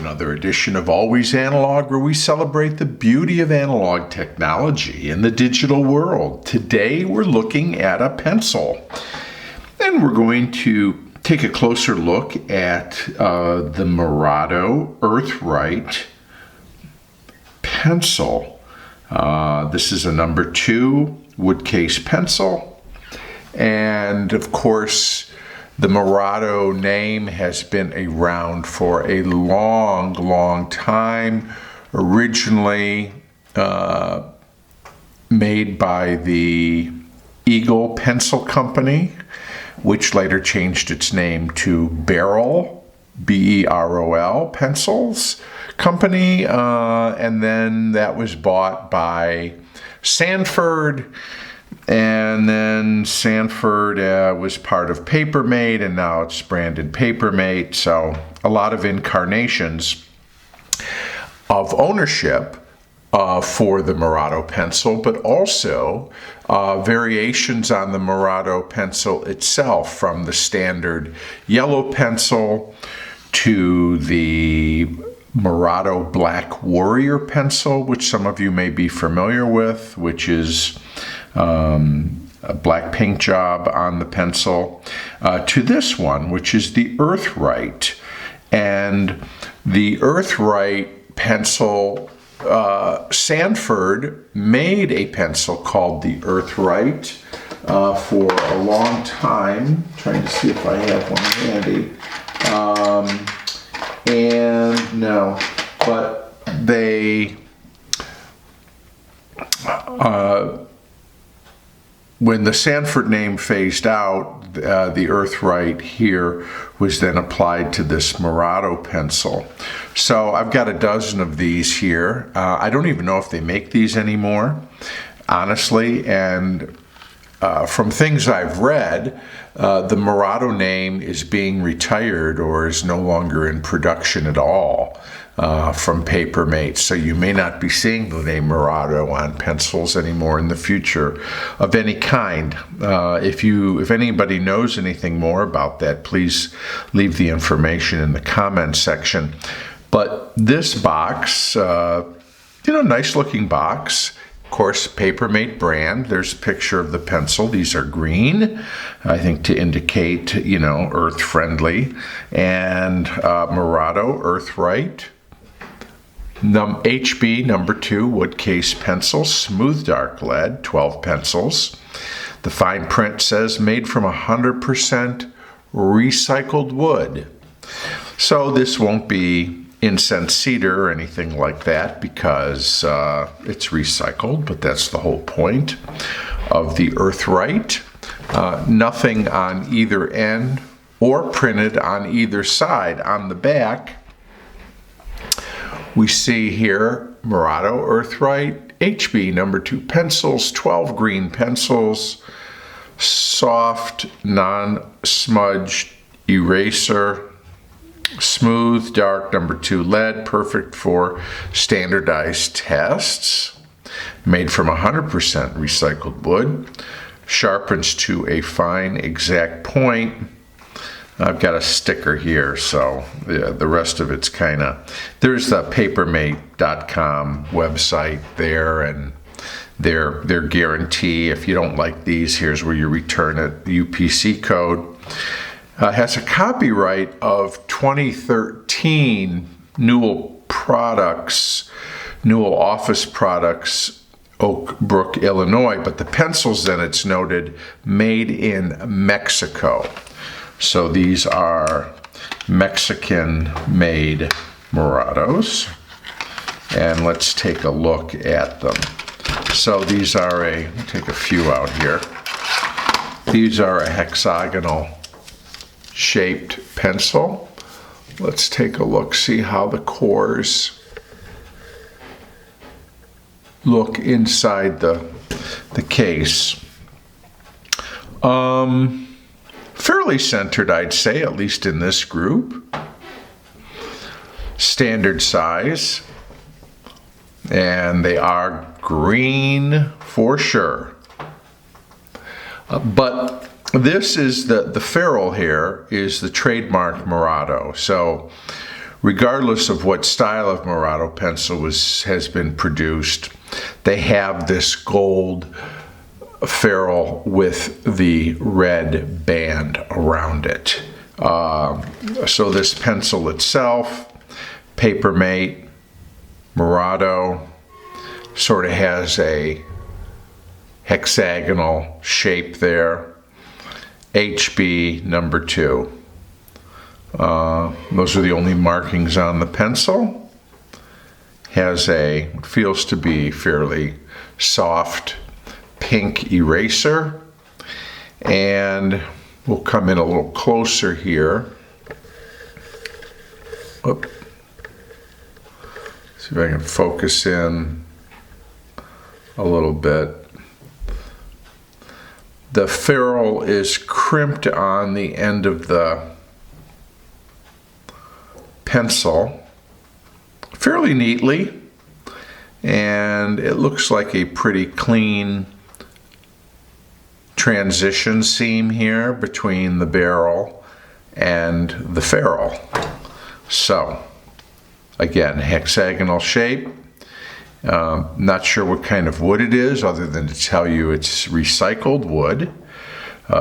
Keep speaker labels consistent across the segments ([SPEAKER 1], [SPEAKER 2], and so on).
[SPEAKER 1] another edition of Always Analog, where we celebrate the beauty of analog technology in the digital world. Today we're looking at a pencil, and we're going to take a closer look at the Mirado Earthright pencil. This is a number 2 wood case pencil, and of course the Mirado name has been around for a long time. Originally made by the Eagle Pencil Company, which later changed its name to Berol, B-E-R-O-L Pencils Company, and then that was bought by Sanford. And then Sanford was part of Papermate, and now it's branded Papermate. So a lot of incarnations of ownership for the Mirado pencil, but also variations on the Mirado pencil itself, from the standard yellow pencil to the Mirado Black Warrior pencil, which some of you may be familiar with, which is a black paint job on the pencil, to this one, which is the Earthright. And the Earthright pencil, Sanford made a pencil called the Earthright for a long time. I'm trying to see if I have one handy. And no, but they when the Sanford name phased out, the Earthright here was then applied to this Mirado pencil. So I've got a dozen of these here. I don't even know if they make these anymore, honestly. And from things I've read, the Mirado name is being retired or is no longer in production at all from Papermate. So you may not be seeing the name Mirado on pencils anymore in the future of any kind. If anybody knows anything more about that, please leave the information in the comments section. But this box, nice looking box. Of course, Papermate brand. There's a picture of the pencil. These are green, I think, to indicate, earth friendly. And Mirado Earthright HB number 2 wood case pencil, smooth dark lead, 12 pencils. The fine print says made from 100% recycled wood. So this won't be incense cedar or anything like that, because it's recycled, but that's the whole point of the Earthright. Nothing on either end or printed on either side. On the back, we see here Mirado Earthright HB number 2 pencils, 12 green pencils, soft, non-smudged eraser, smooth, dark number 2 lead, perfect for standardized tests, made from 100% recycled wood, sharpens to a fine exact point. I've got a sticker here, so the rest of it's there's the papermate.com website there, and their guarantee. If you don't like these, here's where you return it, the UPC code. Has a copyright of 2013 Newell Office Products, Oak Brook, Illinois, but the pencils, then it's noted, made in Mexico. So these are Mexican-made Mirados, and let's take a look at them. So these are let me take a few out here. These are a hexagonal shaped pencil. Let's take a look, see how the cores look inside the case. Fairly centered, I'd say, at least in this group. Standard size, and they are green for sure. But this is the ferrule here is the trademark Mirado. So regardless of what style of Mirado pencil has been produced, they have this gold ferrule with the red band around it. So this pencil itself, Papermate, Mirado, sort of has a hexagonal shape there. HB number 2. Those are the only markings on the pencil. Has what feels to be fairly soft pink eraser. And we'll come in a little closer here. Oop. See if I can focus in a little bit. The ferrule is crimped on the end of the pencil fairly neatly, and it looks like a pretty clean transition seam here between the barrel and the ferrule. So again, hexagonal shape. Not sure what kind of wood it is, other than to tell you it's recycled wood.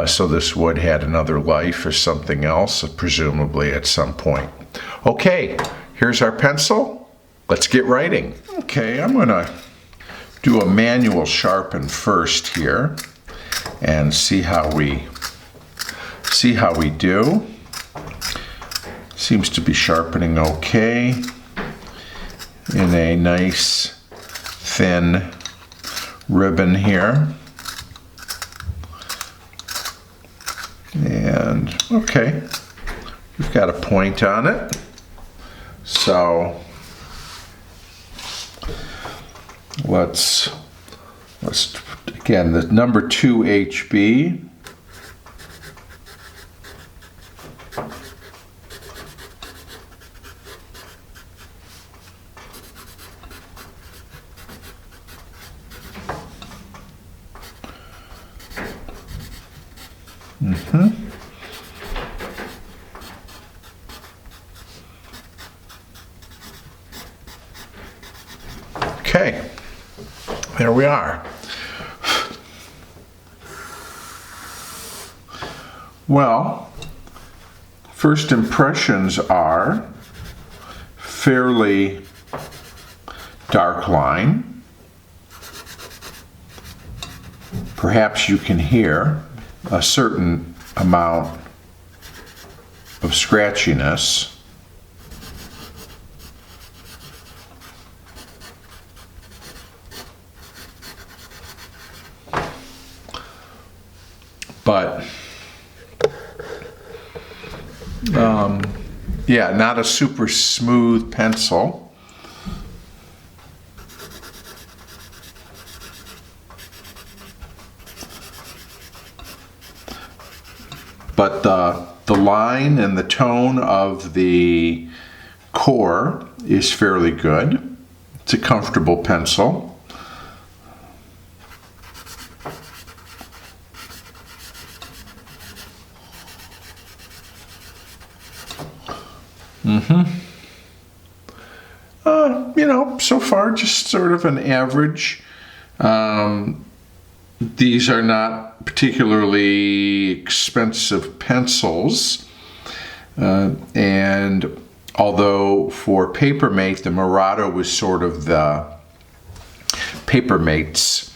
[SPEAKER 1] So this wood had another life or something else, presumably at some point. Okay, here's our pencil. Let's get writing. Okay, I'm gonna do a manual sharpen first here and see how we do. Seems to be sharpening okay in a nice thin ribbon here. And okay, we've got a point on it. So let's again, the number 2 HB. Okay, there we are. Well, first impressions are fairly dark line. Perhaps you can hear a certain amount of scratchiness. But yeah, not a super smooth pencil. But the line and the tone of the core is fairly good. It's a comfortable pencil. You know, so far just sort of an average. These are not particularly expensive pencils. And although for Papermate, the Mirado was sort of the Papermate's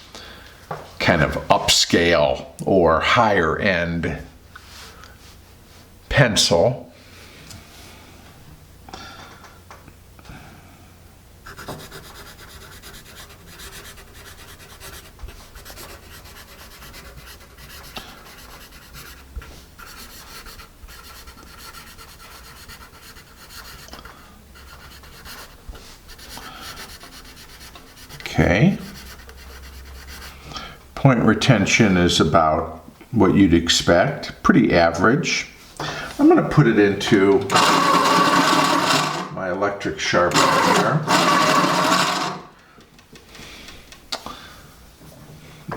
[SPEAKER 1] kind of upscale or higher end pencil. Okay. Point retention is about what you'd expect, pretty average. I'm going to put it into my electric sharpener here.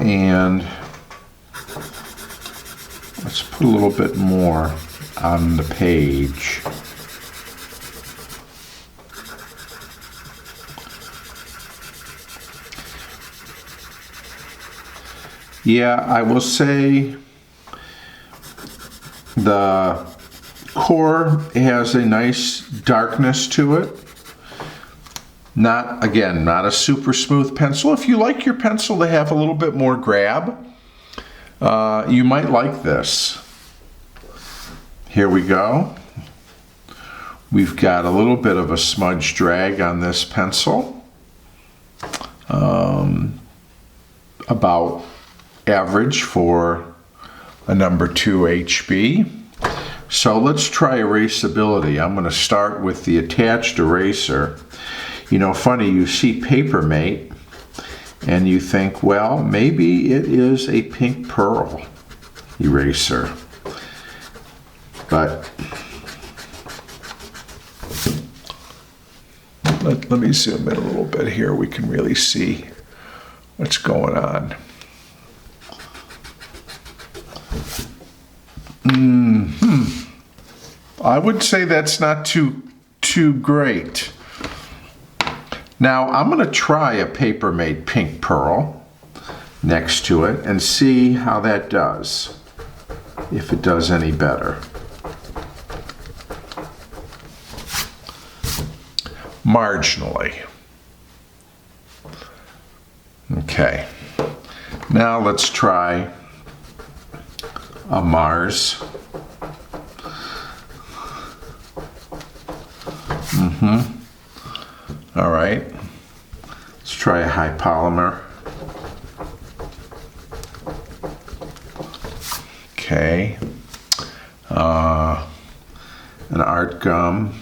[SPEAKER 1] And let's put a little bit more on the page. Yeah, I will say the core has a nice darkness to it. Not, again, not a super smooth pencil. If you like your pencil to have a little bit more grab, you might like this. Here we go. We've got a little bit of a smudge drag on this pencil. About average for a number 2 HB. So let's try erasability. I'm going to start with the attached eraser. You know, funny, you see Papermate and you think, well, maybe it is a pink pearl eraser. But let me zoom in a little bit here. We can really see what's going on. I would say that's not too great. Now I'm going to try a Papermate pink pearl next to it and see how that does, if it does any better. Marginally. Okay, now let's try a Mars. All right, let's try a high polymer. Okay, an art gum.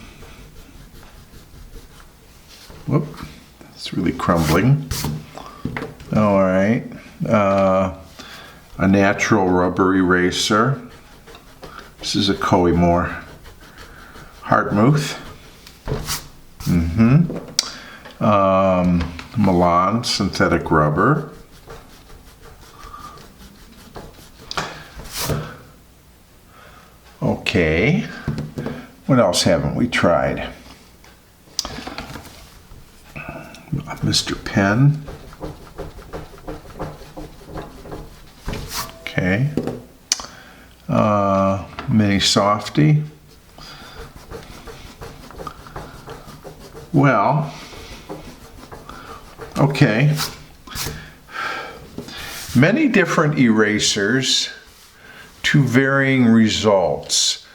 [SPEAKER 1] Whoop, it's really crumbling. All right, a natural rubber eraser. This is a Coe-More Heartmouth. Milan synthetic rubber. Okay, what else haven't we tried? Mr. Pen. Okay. Mini Softy. Well, okay. Many different erasers to varying results.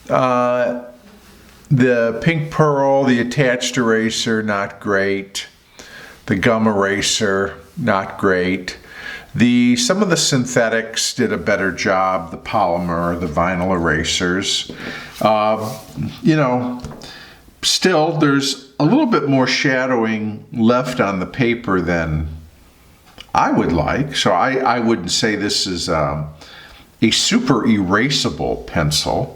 [SPEAKER 1] The pink pearl, the attached eraser, not great. The gum eraser, not great. Some of the synthetics did a better job, the polymer, the vinyl erasers. You know, still there's a little bit more shadowing left on the paper than I would like. So I wouldn't say this is a super erasable pencil.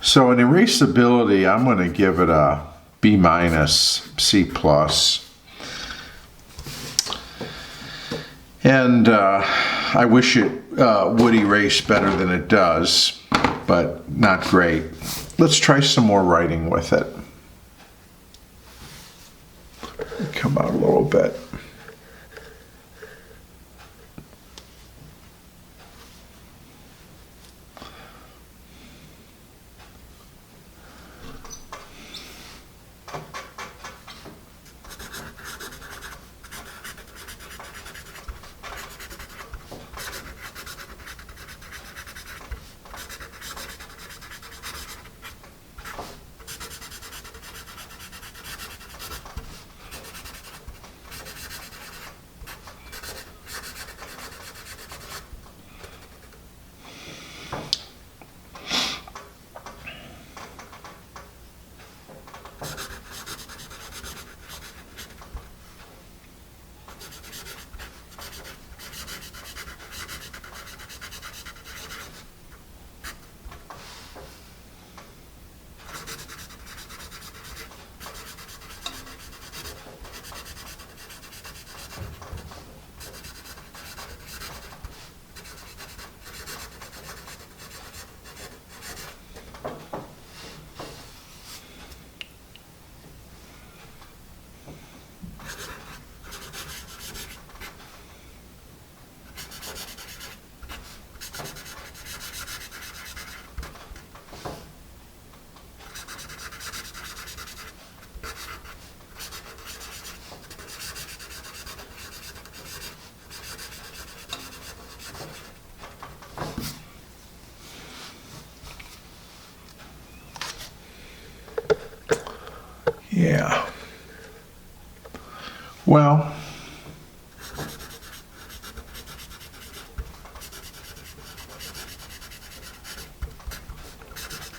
[SPEAKER 1] So in erasability, I'm going to give it a B-, C+. And I wish it would erase better than it does, but not great. Let's try some more writing with it. Come out a little bit. Yeah. Well,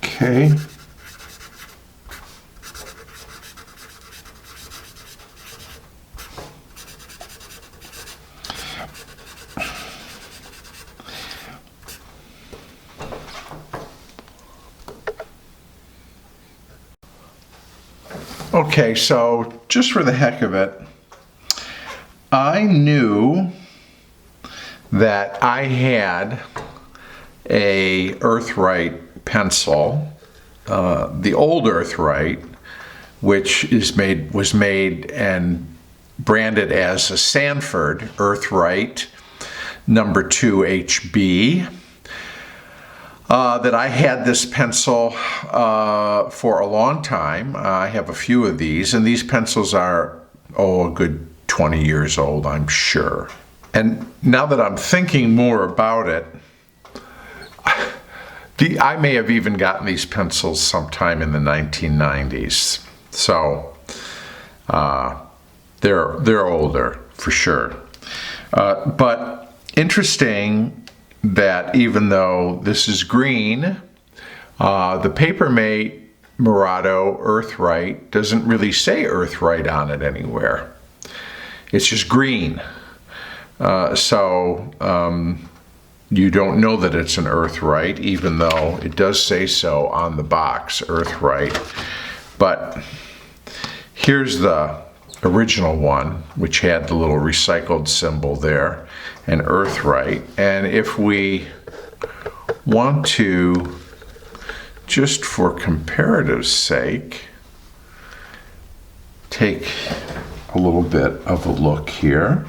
[SPEAKER 1] okay. Okay, so just for the heck of it, I knew that I had a Earthright pencil, the old Earthright, which was made and branded as a Sanford Earthright number 2 HB. That I had this pencil for a long time. I have a few of these, and these pencils are, a good 20 years old, I'm sure. And now that I'm thinking more about it, I may have even gotten these pencils sometime in the 1990s. So they're older for sure. But interesting that even though this is green, the Papermate Mirado Earthright doesn't really say Earthright on it anywhere. It's just green. So you don't know that it's an Earthright, even though it does say so on the box, Earthright. But here's the original one, which had the little recycled symbol there, and Earthright. And if we want to, just for comparative sake, take a little bit of a look here.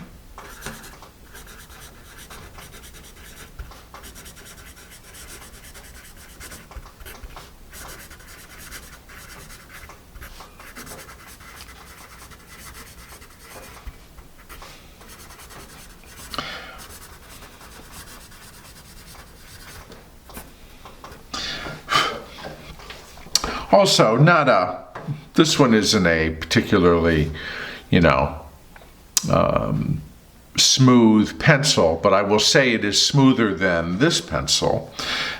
[SPEAKER 1] Also, this one isn't a particularly, smooth pencil, but I will say it is smoother than this pencil.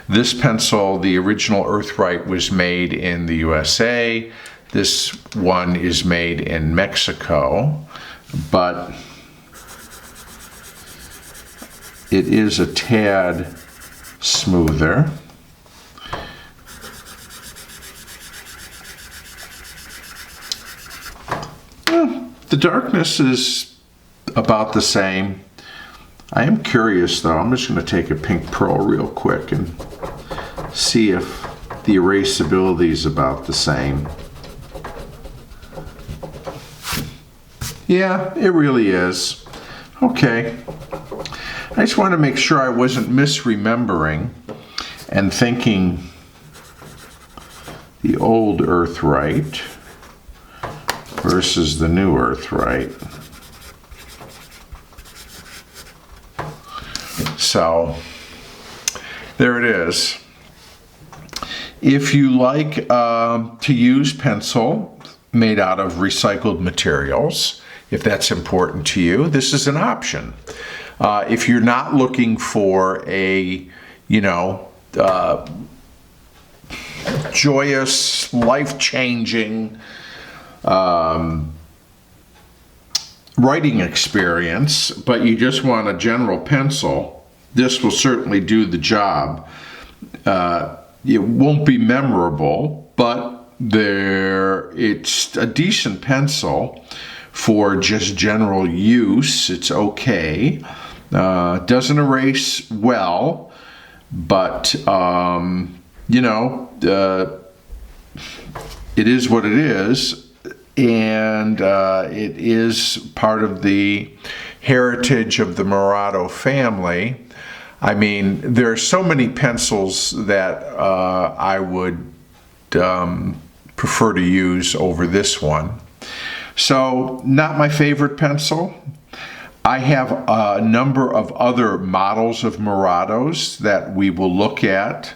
[SPEAKER 1] This pencil, the original Earthright, was made in the USA. This one is made in Mexico, but it is a tad smoother. The darkness is about the same. I am curious though, I'm just going to take a pink pearl real quick and see if the erasability is about the same. Yeah, it really is. Okay. I just want to make sure I wasn't misremembering and thinking the old Earthright versus the new Earthright. So there it is. If you like to use pencil made out of recycled materials, if that's important to you, this is an option. If you're not looking for a, joyous, life-changing writing experience, but you just want a general pencil, this will certainly do the job. It won't be memorable, but it's a decent pencil for just general use. It's okay. Doesn't erase well, but it is what it is. And it is part of the heritage of the Mirado family. I mean, there are so many pencils that I would prefer to use over this one. So, not my favorite pencil. I have a number of other models of Mirados that we will look at,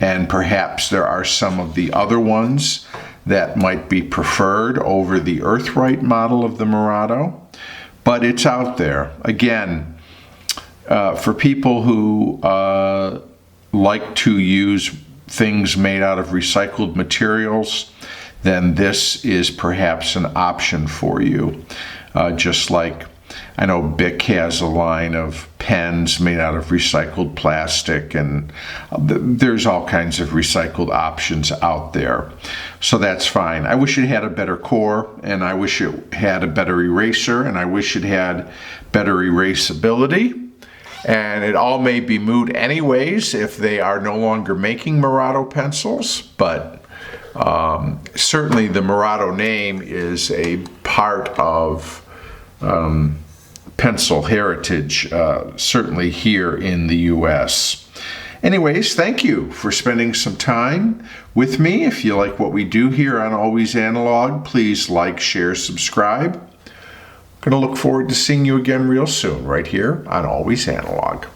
[SPEAKER 1] and perhaps there are some of the other ones that might be preferred over the Earthright model of the Mirado, but it's out there. Again, for people who like to use things made out of recycled materials, then this is perhaps an option for you. Just like I know Bic has a line of pens made out of recycled plastic, and there's all kinds of recycled options out there. So that's fine. I wish it had a better core, and I wish it had a better eraser, and I wish it had better erasability. And it all may be moot anyways if they are no longer making Mirado pencils, but certainly the Mirado name is a part of pencil heritage, certainly here in the US. Anyways, thank you for spending some time with me. If you like what we do here on Always Analog, please like, share, subscribe. I'm going to look forward to seeing you again real soon, right here on Always Analog.